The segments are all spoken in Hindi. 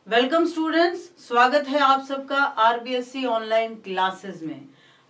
वेलकम स्टूडेंट्स, स्वागत है आप सबका आरबीएससी ऑनलाइन क्लासेस में।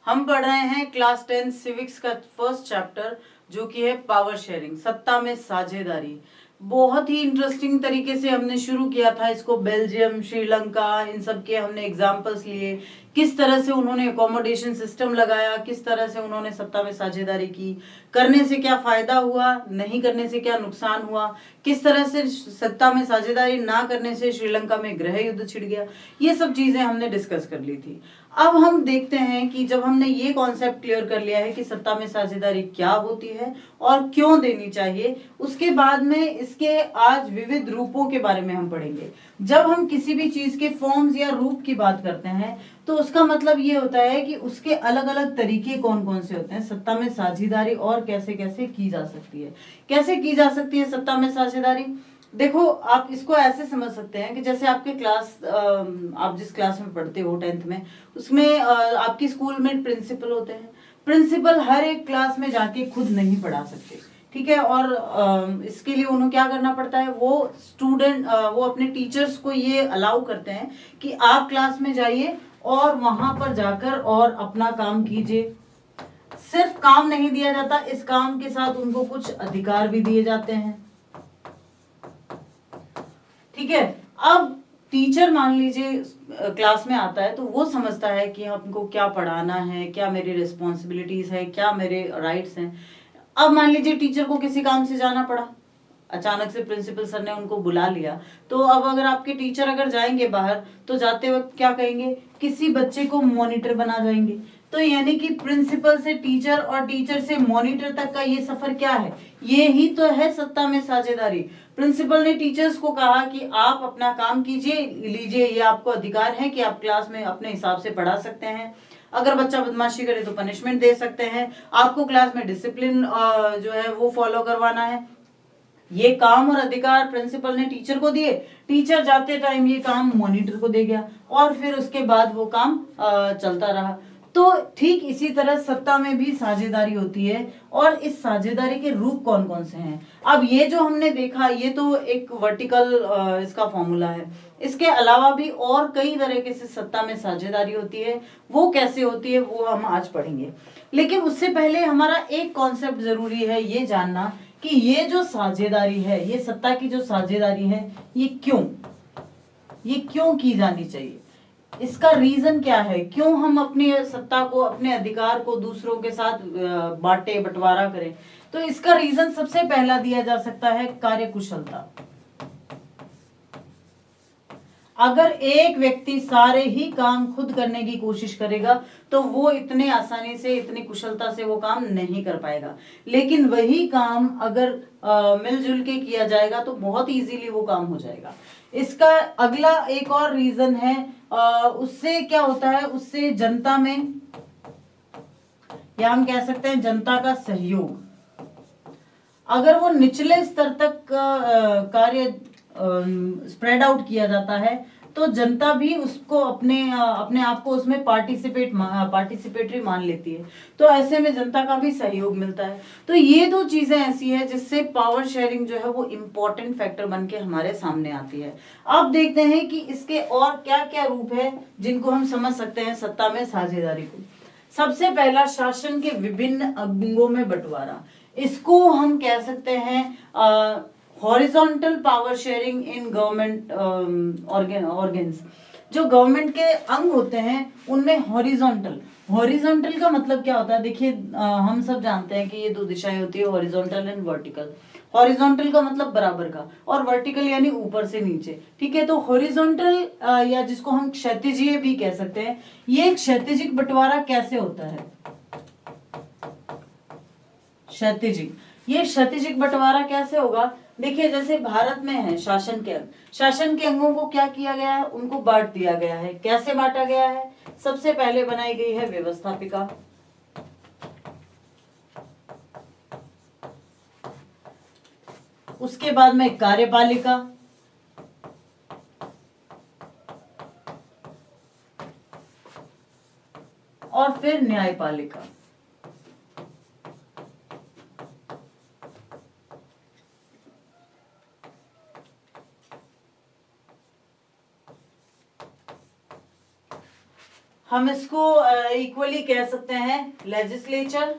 हम पढ़ रहे हैं क्लास 10 सिविक्स का फर्स्ट चैप्टर जो कि है पावर शेयरिंग, सत्ता में साझेदारी। बहुत ही इंटरेस्टिंग तरीके से हमने शुरू किया था इसको। बेल्जियम, श्रीलंका, इन सब के हमने एग्जाम्पल्स लिए, किस तरह से उन्होंने अकोमोडेशन सिस्टम लगाया, किस तरह से उन्होंने सत्ता में साझेदारी की, करने से क्या फायदा हुआ, नहीं करने से क्या नुकसान हुआ, किस तरह से सत्ता में साझेदारी ना करने से श्रीलंका में गृह युद्ध छिड़ गया। ये सब चीजें हमने डिस्कस कर ली थी। अब हम देखते हैं कि जब हमने ये कॉन्सेप्ट क्लियर कर लिया है कि सत्ता में साझेदारी क्या होती है और क्यों देनी चाहिए, उसके बाद में इसके आज विविध रूपों के बारे में हम पढ़ेंगे। जब हम किसी भी चीज के फॉर्म्स या रूप की बात करते हैं तो उसका मतलब ये होता है कि उसके अलग अलग तरीके कौन कौन से होते हैं, सत्ता में साझेदारी और कैसे कैसे की जा सकती है। कैसे की जा सकती है सत्ता में साझेदारी? देखो, आप इसको ऐसे समझ सकते हैं कि जैसे आपके क्लास, आप जिस क्लास में पढ़ते हो 10th में, उसमें आपकी स्कूल में प्रिंसिपल होते हैं। प्रिंसिपल हर एक क्लास में जाके खुद नहीं पढ़ा सकते, ठीक है। और इसके लिए उन्हें क्या करना पड़ता है, वो स्टूडेंट वो अपने टीचर्स को ये अलाउ करते हैं कि आप क्लास में जाइए और वहां पर जाकर और अपना काम कीजिए। सिर्फ काम नहीं दिया जाता, इस काम के साथ उनको कुछ अधिकार भी दिए जाते हैं, ठीक है। अब टीचर मान लीजिए क्लास में आता है तो वो समझता है कि हमको क्या पढ़ाना है, क्या मेरी रिस्पॉन्सिबिलिटीज है, क्या मेरे राइट्स हैं। अब मान लीजिए टीचर को किसी काम से जाना पड़ा, अचानक से प्रिंसिपल सर ने उनको बुला लिया, तो अब अगर आपके टीचर अगर जाएंगे बाहर तो जाते वक्त क्या कहेंगे, किसी बच्चे को मॉनिटर बना जाएंगे। तो यानी कि प्रिंसिपल से टीचर और टीचर से मॉनिटर तक का ये सफर क्या है, ये ही तो है सत्ता में साझेदारी। प्रिंसिपल ने टीचर्स को कहा कि आप अपना काम कीजिए, लीजिए, ये आपको अधिकार है कि आप क्लास में अपने हिसाब से पढ़ा सकते हैं। अगर बच्चा बदमाशी करे तो पनिशमेंट दे सकते हैं, आपको क्लास में डिसिप्लिन जो है वो फॉलो करवाना है। ये काम और अधिकार प्रिंसिपल ने टीचर को दिए, टीचर जाते टाइम ये काम मॉनिटर को दे गया और फिर उसके बाद वो काम चलता रहा। तो ठीक इसी तरह सत्ता में भी साझेदारी होती है। और इस साझेदारी के रूप कौन कौन से हैं? अब ये जो हमने देखा ये तो एक वर्टिकल इसका फॉर्मूला है। इसके अलावा भी और कई तरीके से सत्ता में साझेदारी होती है। वो कैसे होती है वो हम आज पढ़ेंगे। लेकिन उससे पहले हमारा एक कॉन्सेप्ट जरूरी है ये जानना कि ये जो साझेदारी है, ये सत्ता की जो साझेदारी है, ये क्यों की जानी चाहिए, इसका रीजन क्या है, क्यों हम अपनी सत्ता को, अपने अधिकार को दूसरों के साथ बांटे बंटवारा करें। तो इसका रीजन सबसे पहला दिया जा सकता है कार्यकुशलता। अगर एक व्यक्ति सारे ही काम खुद करने की कोशिश करेगा तो वो इतने आसानी से, इतनी कुशलता से वो काम नहीं कर पाएगा। लेकिन वही काम अगर मिलजुल के किया जाएगा तो बहुत इजीली वो काम हो जाएगा। इसका अगला एक और रीजन है, उससे क्या होता है, उससे जनता में, या हम कह सकते हैं जनता का सहयोग, अगर वो निचले स्तर तक कार्य स्प्रेड आउट किया जाता है तो जनता भी उसको अपने आप को उसमें पार्टिसिपेटरी मान लेती है। तो ऐसे में जनता का भी सहयोग मिलता है। तो ये दो चीजें ऐसी है जिससे पावर शेयरिंग जो है वो इम्पोर्टेंट फैक्टर बन के हमारे सामने आती है। अब देखते हैं कि इसके और क्या क्या रूप है जिनको हम समझ सकते हैं सत्ता में साझेदारी को। सबसे पहला, शासन के विभिन्न अंगों में बंटवारा। इसको हम कह सकते हैं horizontal power sharing in government organs. जो गवर्नमेंट के अंग होते हैं उनमें हॉरिजॉन्टल का मतलब क्या होता है? देखिए, हम सब जानते हैं कि ये दो दिशाएं होती है, हॉरिजॉन्टल एंड वर्टिकल। हॉरिजॉन्टल का मतलब बराबर का, और वर्टिकल यानी ऊपर से नीचे, ठीक है। तो हॉरिजॉन्टल या जिसको हम क्षैतिजीय भी कह सकते हैं, ये क्षैतिजिक बंटवारा कैसे होता है? क्षैतिजिक, ये क्षैतिजिक बंटवारा कैसे होगा? देखिए, जैसे भारत में है शासन के अंग, शासन के अंगों को क्या किया गया है, उनको बांट दिया गया है। कैसे बांटा गया है? सबसे पहले बनाई गई है व्यवस्थापिका, उसके बाद में कार्यपालिका, और फिर न्यायपालिका। हम इसको इक्वली कह सकते हैं लेजिस्लेचर,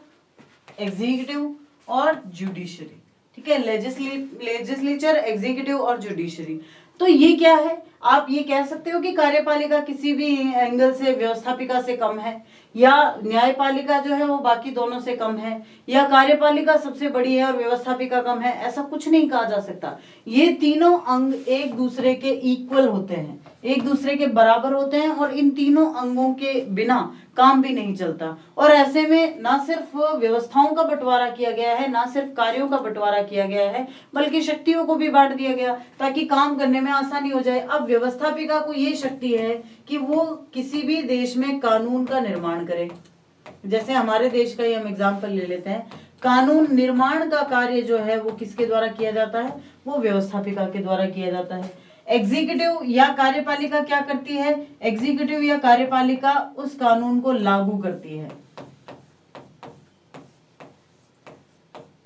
एग्जीक्यूटिव और जुडिशरी। ठीक है, लेजिस्लेचर, एग्जीक्यूटिव और जुडिशरी। तो ये क्या है, आप ये कह सकते हो कि कार्यपालिका किसी भी एंगल से व्यवस्थापिका से कम है, या न्यायपालिका जो है वो बाकी दोनों से कम है, या कार्यपालिका सबसे बड़ी है और व्यवस्थापिका कम है। ऐसा कुछ नहीं कहा जा सकता। ये तीनों अंग एक दूसरे के इक्वल होते हैं, एक दूसरे के बराबर होते हैं, और इन तीनों अंगों के बिना काम भी नहीं चलता। और ऐसे में ना सिर्फ व्यवस्थाओं का बंटवारा किया गया है, ना सिर्फ कार्यों का बंटवारा किया गया है, बल्कि शक्तियों को भी बांट दिया गया ताकि काम करने में आसानी हो जाए। अब व्यवस्थापिका को ये शक्ति है कि वो किसी भी देश में कानून का निर्माण करे। जैसे हमारे देश का ही हम एग्जाम्पल ले लेते हैं, कानून निर्माण का कार्य जो है वो किसके द्वारा किया जाता है, वो व्यवस्थापिका के द्वारा किया जाता है। एग्जीक्यूटिव या कार्यपालिका क्या करती है, एग्जीक्यूटिव या कार्यपालिका उस कानून को लागू करती है।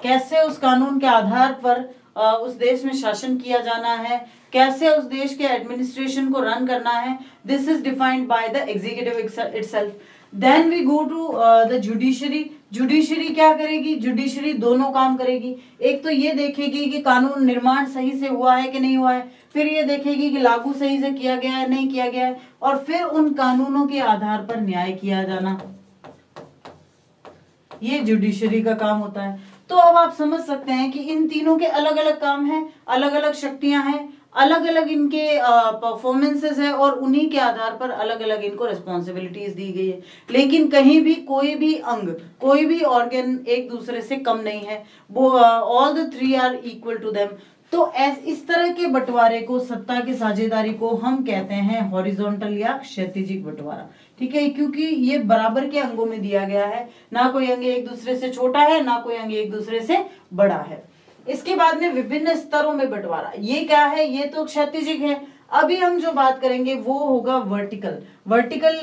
कैसे उस कानून के आधार पर उस देश में शासन किया जाना है, कैसे उस देश के एडमिनिस्ट्रेशन को रन करना है, this is defined by the executive itself. Then we go to the judiciary. Judiciary क्या करेगी, जुडिशरी दोनों काम करेगी। एक तो ये देखेगी कि कानून निर्माण सही से हुआ है कि नहीं हुआ है, फिर ये देखेगी कि लागू सही से किया गया है नहीं किया गया है, और फिर उन कानूनों के आधार पर न्याय किया जाना, ये जुडिशरी का काम होता है। तो अब आप समझ सकते हैं कि इन तीनों के अलग अलग काम हैं, अलग अलग शक्तियां हैं, अलग अलग इनके परफॉर्मेंसेस है, और उन्हीं के आधार पर अलग अलग इनको रिस्पॉन्सिबिलिटीज दी गई है। लेकिन कहीं भी कोई भी अंग, कोई भी ऑर्गन एक दूसरे से कम नहीं है, वो all the three are equal to them. तो इस तरह के बंटवारे को, सत्ता की साझेदारी को हम कहते हैं हॉरिजॉन्टल या क्षैतिजिक बंटवारा। ठीक है, क्योंकि ये बराबर के अंगों में दिया गया है, ना कोई अंग एक दूसरे से छोटा है, ना कोई अंग एक दूसरे से बड़ा है। इसके बाद में विभिन्न स्तरों में बंटवारा, ये क्या है, ये तो क्षैतिजिक है। अभी हम जो बात करेंगे वो होगा वर्टिकल। वर्टिकल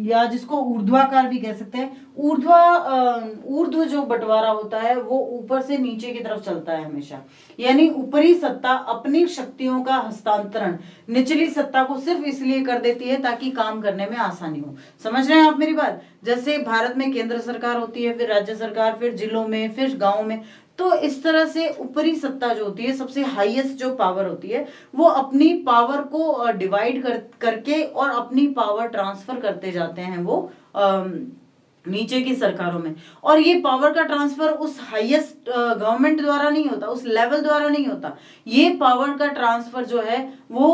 या जिसको ऊर्ध्वाकार भी कह सकते हैं। ऊर्ध्व जो बंटवारा होता है वो ऊपर से नीचे की तरफ चलता है हमेशा, यानी ऊपरी सत्ता अपनी शक्तियों का हस्तांतरण निचली सत्ता को सिर्फ इसलिए कर देती है ताकि काम करने में आसानी हो। समझ रहे हैं आप मेरी बात? जैसे भारत में केंद्र सरकार होती है, फिर राज्य सरकार, फिर जिलों में, फिर गाँव में। तो इस तरह से ऊपरी सत्ता जो होती है, सबसे हाईएस्ट जो पावर होती है, वो अपनी पावर को डिवाइड करके और अपनी पावर ट्रांसफर करते जाते हैं वो नीचे की सरकारों में। और ये पावर का ट्रांसफर उस हाईएस्ट गवर्नमेंट द्वारा नहीं होता, उस लेवल द्वारा नहीं होता। ये पावर का ट्रांसफर जो है वो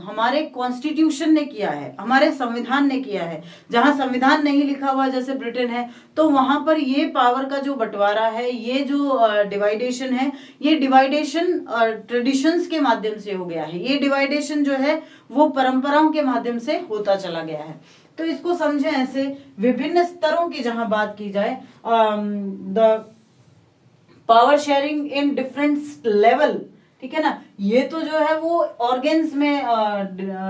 हमारे कॉन्स्टिट्यूशन ने किया है, हमारे संविधान ने किया है। जहां संविधान नहीं लिखा हुआ जैसे ब्रिटेन है, तो वहां पर ये पावर का जो बंटवारा है, ये जो डिवाइडेशन है, ये डिवाइडेशन ट्रेडिशंस के माध्यम से हो गया है। ये डिवाइडेशन जो है वो परंपराओं के माध्यम से होता चला गया है। तो इसको समझें ऐसे, विभिन्न स्तरों की जहां बात की जाए, the power sharing in different level, ठीक है ना। ये तो जो है वो ऑर्गेन्स में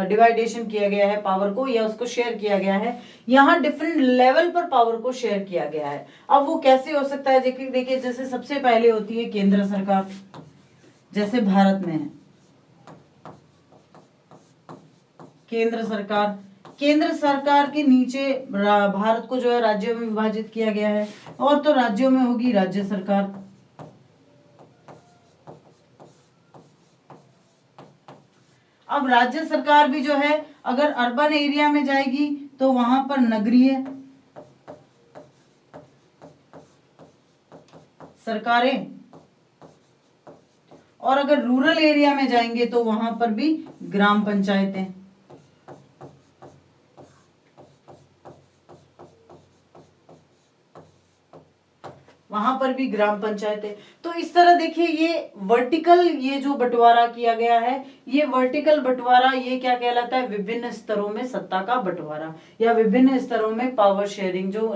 डिवाइडेशन किया गया है पावर को, या उसको शेयर किया गया है। यहाँ डिफरेंट लेवल पर पावर को शेयर किया गया है। अब वो कैसे हो सकता है, देखिए जैसे सबसे पहले होती है केंद्र सरकार, जैसे भारत में है केंद्र सरकार के नीचे भारत को जो है राज्यों में विभाजित किया गया है, और तो राज्यों में होगी राज्य सरकार। अब राज्य सरकार भी जो है अगर अर्बन एरिया में जाएगी तो वहां पर नगरीय सरकारें, और अगर रूरल एरिया में जाएंगे तो वहां पर भी ग्राम पंचायतें। वहां पर भी ग्राम पंचायतें। तो इस तरह देखिए ये वर्टिकल, ये जो बंटवारा किया गया है, ये वर्टिकल बंटवारा, ये क्या कहलाता है, विभिन्न स्तरों में सत्ता का बंटवारा, या विभिन्न स्तरों में पावर शेयरिंग, जो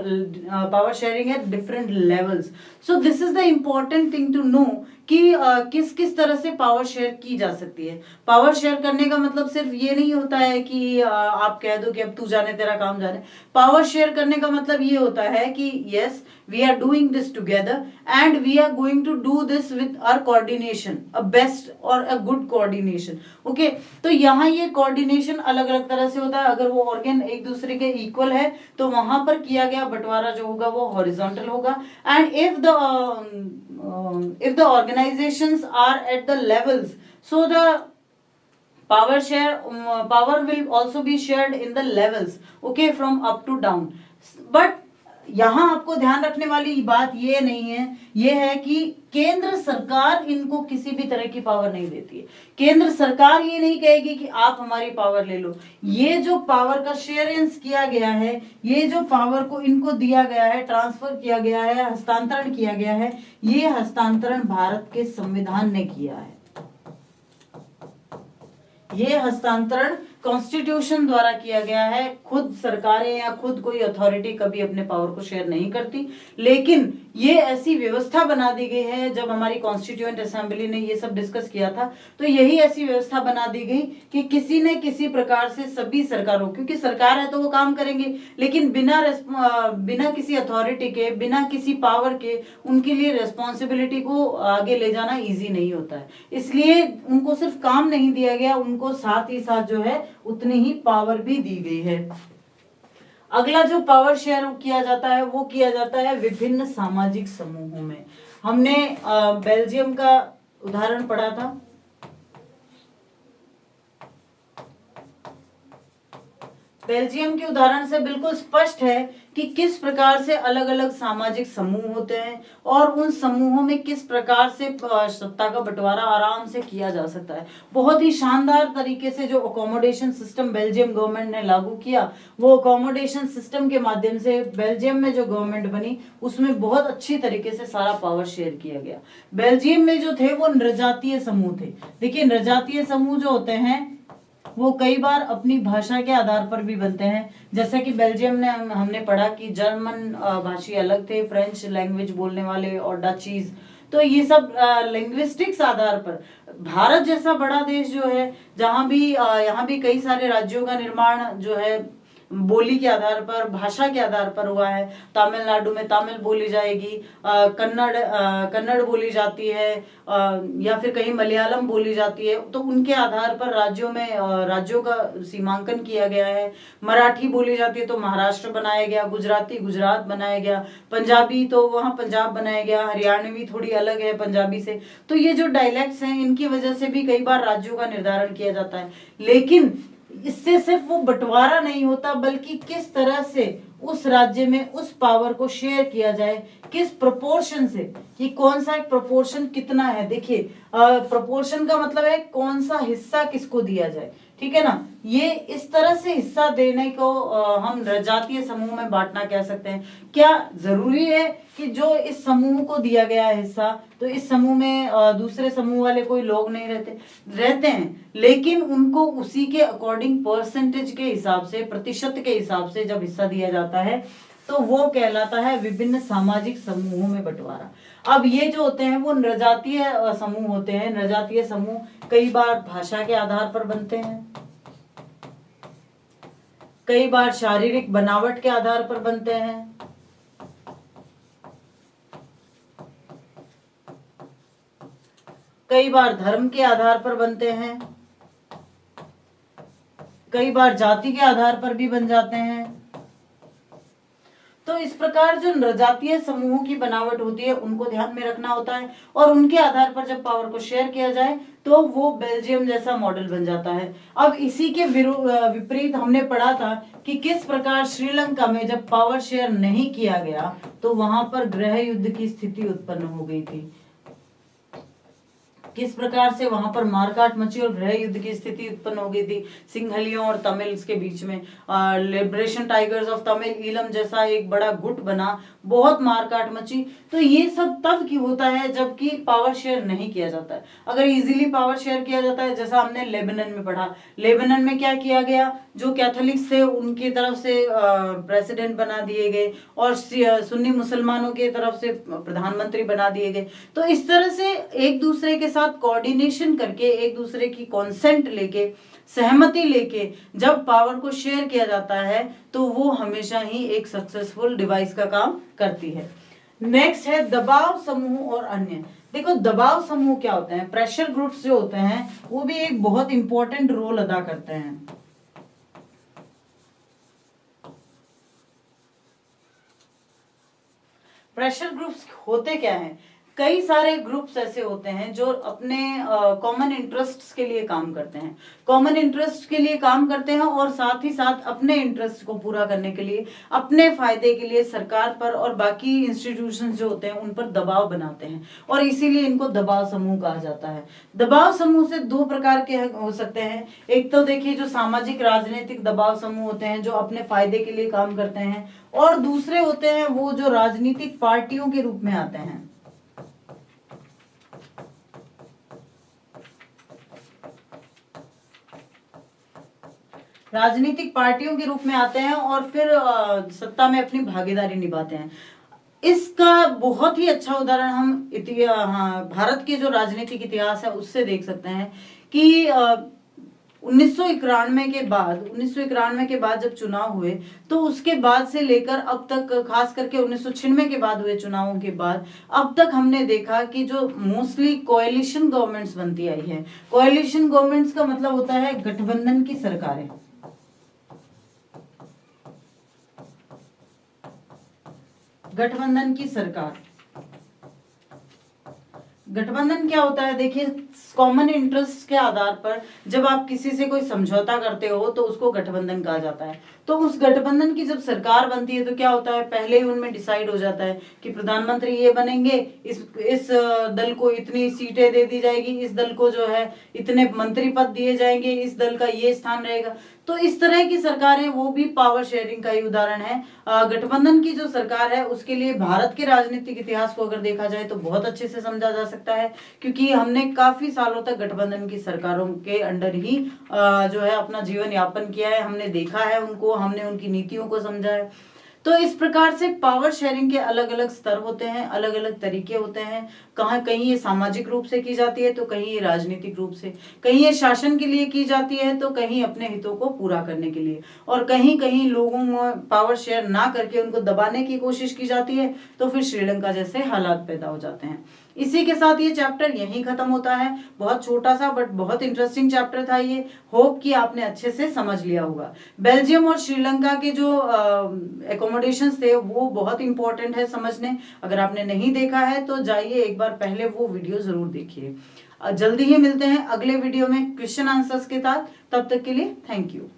पावर शेयरिंग है different levels. So this is the important thing to know कि किस किस तरह से पावर शेयर की जा सकती है। पावर शेयर करने का मतलब सिर्फ ये नहीं होता है कि आप कह दो कि अब तू जाने तेरा काम जाने। पावर शेयर करने का मतलब ये होता है कि yes we are doing this together and we are going to do this with our coordination, a best और अ गुड कोऑर्डिनेशन। ओके, तो यहाँ ये कोऑर्डिनेशन अलग अलग तरह से होता है। अगर वो ऑर्गन एक दूसरे के इक्वल है तो वहां पर किया गया बंटवारा जो होगा वो हॉरिजॉन्टल होगा। And if the organizations are at the levels, so the power will also be shared in the levels, okay, from up to down. But यहाँ आपको ध्यान रखने वाली बात ये नहीं है, ये है कि केंद्र सरकार इनको किसी भी तरह की पावर नहीं देती है। केंद्र सरकार ये नहीं कहेगी कि आप हमारी पावर ले लो। ये जो पावर का शेयरेंस किया गया है, ये जो पावर को इनको दिया गया है, ट्रांसफर किया गया है, हस्तांतरण किया गया है, ये हस्तांतरण भारत के संविधान ने किया है। ये हस्तांतरण कॉन्स्टिट्यूशन द्वारा किया गया है। खुद सरकारें या खुद कोई अथॉरिटी कभी अपने पावर को शेयर नहीं करती, लेकिन ये ऐसी व्यवस्था बना दी गई है। जब हमारी कॉन्स्टिट्यूएंट असेंबली ने ये सब डिस्कस किया था तो यही ऐसी व्यवस्था बना दी गई कि किसी न किसी प्रकार से सभी सरकारों, क्योंकि सरकार है तो वो काम करेंगे, लेकिन बिना किसी अथॉरिटी के, बिना किसी पावर के उनके लिए रेस्पॉन्सिबिलिटी को आगे ले जाना इजी नहीं होता है। इसलिए उनको सिर्फ काम नहीं दिया गया, उनको साथ ही साथ जो है उतनी ही पावर भी दी गई है। अगला जो पावर शेयर किया जाता है वो किया जाता है विभिन्न सामाजिक समूहों में। हमने बेल्जियम का उदाहरण पढ़ा था। बेल्जियम के उदाहरण से बिल्कुल स्पष्ट है कि किस प्रकार से अलग अलग सामाजिक समूह होते हैं और उन समूहों में किस प्रकार से सत्ता का बंटवारा आराम से किया जा सकता है। बहुत ही शानदार तरीके से जो अकोमोडेशन सिस्टम बेल्जियम गवर्नमेंट ने लागू किया, वो अकोमोडेशन सिस्टम के माध्यम से बेल्जियम में जो गवर्नमेंट बनी उसमें बहुत अच्छी तरीके से सारा पावर शेयर किया गया। बेल्जियम में जो थे वो नृजातीय समूह थे। देखिए, नृजातीय समूह जो होते हैं वो कई बार अपनी भाषा के आधार पर भी बनते हैं। जैसा कि बेल्जियम ने हमने पढ़ा कि जर्मन भाषी अलग थे, फ्रेंच लैंग्वेज बोलने वाले और डचीज, तो ये सब लिंग्विस्टिक्स आधार पर। भारत जैसा बड़ा देश जो है, जहां भी यहाँ भी कई सारे राज्यों का निर्माण जो है बोली के आधार पर, भाषा के आधार पर हुआ है। तमिलनाडु में तमिल बोली जाएगी, कन्नड़ बोली जाती है, या फिर कहीं मलयालम बोली जाती है। तो उनके आधार पर राज्यों में राज्यों का सीमांकन किया गया है। मराठी बोली जाती है तो महाराष्ट्र बनाया गया, गुजराती गुजरात बनाया गया, पंजाबी तो वहाँ पंजाब बनाया गया, हरियाणवी थोड़ी अलग है पंजाबी से। तो ये जो डायलेक्ट्स हैं इनकी वजह से भी कई बार राज्यों का निर्धारण किया जाता है। लेकिन इससे सिर्फ वो बंटवारा नहीं होता, बल्कि किस तरह से उस राज्य में उस पावर को शेयर किया जाए, किस प्रोपोर्शन से, कि कौन सा एक प्रोपोर्शन कितना है। देखिए, प्रोपोर्शन का मतलब है कौन सा हिस्सा किसको दिया जाए, ठीक है ना। ये इस तरह से हिस्सा देने को हम जातीय समूह में बांटना कह सकते हैं। क्या जरूरी है कि जो इस समूह को दिया गया है हिस्सा, तो इस समूह में दूसरे समूह वाले कोई लोग नहीं रहते हैं, लेकिन उनको उसी के अकॉर्डिंग परसेंटेज के हिसाब से, प्रतिशत के हिसाब से जब हिस्सा दिया जाता है तो वो कहलाता है विभिन्न सामाजिक समूहों में बंटवारा। अब ये जो होते हैं वो नृजातीय समूह होते हैं। नृजातीय समूह कई बार भाषा के आधार पर बनते हैं, कई बार शारीरिक बनावट के आधार पर बनते हैं, कई बार धर्म के आधार पर बनते हैं, कई बार जाति के आधार पर भी बन जाते हैं। तो इस प्रकार जो नृजातीय समूहों की बनावट होती है उनको ध्यान में रखना होता है, और उनके आधार पर जब पावर को शेयर किया जाए तो वो बेल्जियम जैसा मॉडल बन जाता है। अब इसी के विपरीत हमने पढ़ा था कि किस प्रकार श्रीलंका में जब पावर शेयर नहीं किया गया तो वहां पर गृह युद्ध की स्थिति उत्पन्न हो गई थी। किस प्रकार से वहां पर मारकाट मची और गृह युद्ध की स्थिति उत्पन्न हो गई थी सिंहलियों और तमिल्स के बीच में। Liberation tigers of Tamil Eelam जैसा एक बड़ा गुट बना, बहुत मारकाट मची। तो ये सब तब की होता है जबकि पावर शेयर नहीं किया जाता है। अगर इजीली पावर शेयर किया जाता है, जैसा हमने लेबनान में पढ़ा, लेबनान में क्या किया गया, जो कैथोलिक्स थे उनकी तरफ से प्रेसिडेंट बना दिए गए और सुन्नी मुसलमानों की तरफ से प्रधानमंत्री बना दिए गए। तो इस तरह से एक दूसरे के साथ कोऑर्डिनेशन करके, एक दूसरे की कॉन्सेंट लेके, सहमति लेके जब पावर को शेयर किया जाता है तो वो हमेशा ही एक सक्सेसफुल डिवाइस का काम करती है। नेक्स्ट है दबाव समूह और अन्य। देखो दबाव समूह क्या होते हैं, प्रेशर ग्रुप्स जो होते हैं वो भी एक बहुत इंपॉर्टेंट रोल अदा करते हैं। प्रेशर ग्रुप्स होते क्या हैं, कई सारे ग्रुप्स ऐसे होते हैं जो अपने कॉमन इंटरेस्ट्स के लिए काम करते हैं, कॉमन इंटरेस्ट के लिए काम करते हैं और साथ ही साथ अपने इंटरेस्ट को पूरा करने के लिए, अपने फायदे के लिए सरकार पर और बाकी इंस्टीट्यूशंस जो होते हैं उन पर दबाव बनाते हैं और इसीलिए इनको दबाव समूह कहा जाता है। दबाव समूह से दो प्रकार के हो सकते हैं। एक तो देखिए जो सामाजिक राजनीतिक दबाव समूह होते हैं जो अपने फायदे के लिए काम करते हैं, और दूसरे होते हैं वो जो राजनीतिक पार्टियों के रूप में आते हैं। राजनीतिक पार्टियों के रूप में आते हैं और फिर सत्ता में अपनी भागीदारी निभाते हैं। इसका बहुत ही अच्छा उदाहरण हम भारत के जो राजनीतिक इतिहास है उससे देख सकते हैं कि 1991 के बाद जब चुनाव हुए तो उसके बाद से लेकर अब तक, खास करके 1996 के बाद हुए चुनावों के बाद अब तक हमने देखा कि जो मोस्टली कोएलिशन गवर्नमेंट्स बनती आई है। कोएलिशन गवर्नमेंट्स का मतलब होता है गठबंधन की सरकारें। गठबंधन की सरकार, गठबंधन क्या होता है, देखिए कॉमन इंटरेस्ट के आधार पर जब आप किसी से कोई समझौता करते हो तो उसको गठबंधन कहा जाता है। तो उस गठबंधन की जब सरकार बनती है तो क्या होता है, पहले ही उनमें डिसाइड हो जाता है कि प्रधानमंत्री ये बनेंगे, इस दल को इतनी सीटें दे दी जाएगी, इस दल को जो है इतने मंत्री पद दिए जाएंगे, इस दल का ये स्थान रहेगा। तो इस तरह की सरकारें, वो भी पावर शेयरिंग का ही उदाहरण है। गठबंधन की जो सरकार है उसके लिए भारत के राजनीतिक इतिहास को अगर देखा जाए तो बहुत अच्छे से समझा जा सकता है, क्योंकि हमने काफी सालों तक गठबंधन की सरकारों के अंडर ही जो है अपना जीवन यापन किया है। हमने देखा है उनको, हमने उनकी नीतियों को समझा है। तो इस प्रकार से पावर शेयरिंग के अलग अलग स्तर होते हैं, अलग अलग तरीके होते हैं। कहीं ये सामाजिक रूप से की जाती है तो कहीं ये राजनीतिक रूप से, कहीं ये शासन के लिए की जाती है तो कहीं अपने हितों को पूरा करने के लिए, और कहीं कहीं लोगों में पावर शेयर ना करके उनको दबाने की कोशिश की जाती है तो फिर श्रीलंका जैसे हालात पैदा हो जाते हैं। इसी के साथ ये चैप्टर यहीं खत्म होता है। बहुत छोटा सा बट बहुत इंटरेस्टिंग चैप्टर था ये। होप कि आपने अच्छे से समझ लिया होगा। बेल्जियम और श्रीलंका के जो एकोमोडेशंस थे वो बहुत इंपॉर्टेंट है समझने। अगर आपने नहीं देखा है तो जाइए एक बार पहले वो वीडियो जरूर देखिए। जल्दी ही मिलते हैं अगले वीडियो में क्वेश्चन आंसर्स के साथ। तब तक के लिए थैंक यू।